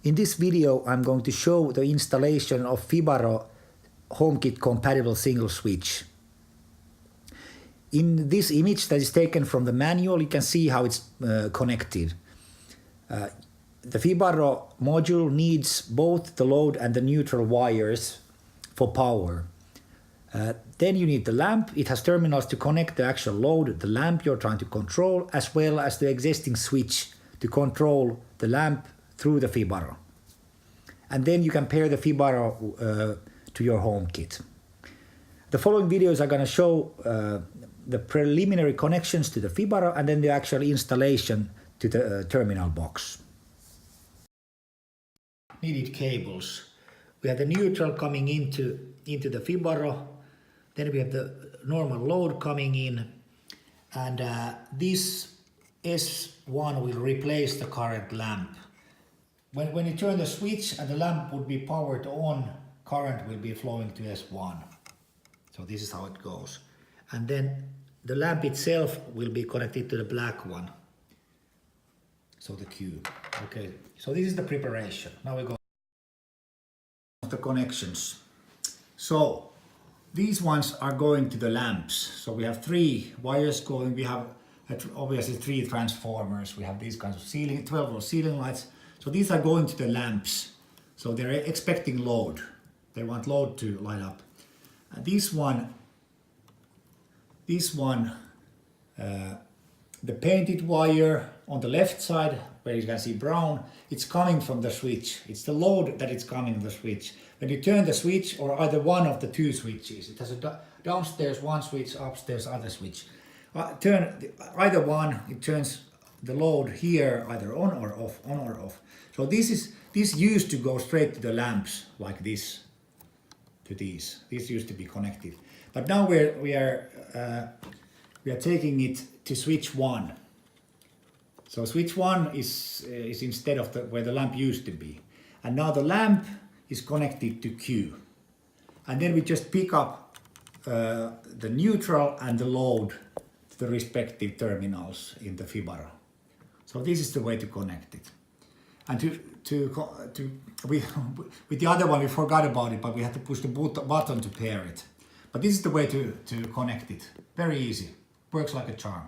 In this video, I'm going to show the installation of Fibaro HomeKit compatible single switch. In this image that is taken from the manual, you can see how it's connected. The Fibaro module needs both the load and the neutral wires for power. Then you need the lamp. It has terminals to connect the actual load, the lamp you're trying to control, as well as the existing switch to control the lamp through the Fibaro. And then you can pair the Fibaro to your HomeKit. The following videos are going to show the preliminary connections to the Fibaro and then the actual installation to the terminal box. Needed cables. We have the neutral coming into the Fibaro. Then we have the normal load coming in. And this S1 will replace the current lamp. When you turn the switch and the lamp would be powered on, current will be flowing to S1. So this is how it goes. And then the lamp itself will be connected to the black one. So the Q. Okay, so this is the preparation. Now we go to the connections. So these ones are going to the lamps. So we have 3 wires going. We have obviously 3 transformers. We have these kinds of 12-volt ceiling lights. So these are going to the lamps. So they're expecting load. They want load to light up. And this one, the painted wire on the left side, where you can see brown, it's coming from the switch. It's the load that is coming from the switch. When you turn the switch, or either one of the 2 switches, it has a downstairs one switch, upstairs other switch. Turn either one, it turns the load here either on or off, on or off. So this used to go straight to the lamps like this, to these. This used to be connected, but now we are taking it to switch 1. So switch 1 is instead of where the lamp used to be, and now the lamp is connected to Q, and then we just pick up the neutral and the load to the respective terminals in the Fibaro. So this is the way to connect it. And with the other one we forgot about it, but we had to push the button to pair it. But this is the way to connect it. Very easy. Works like a charm.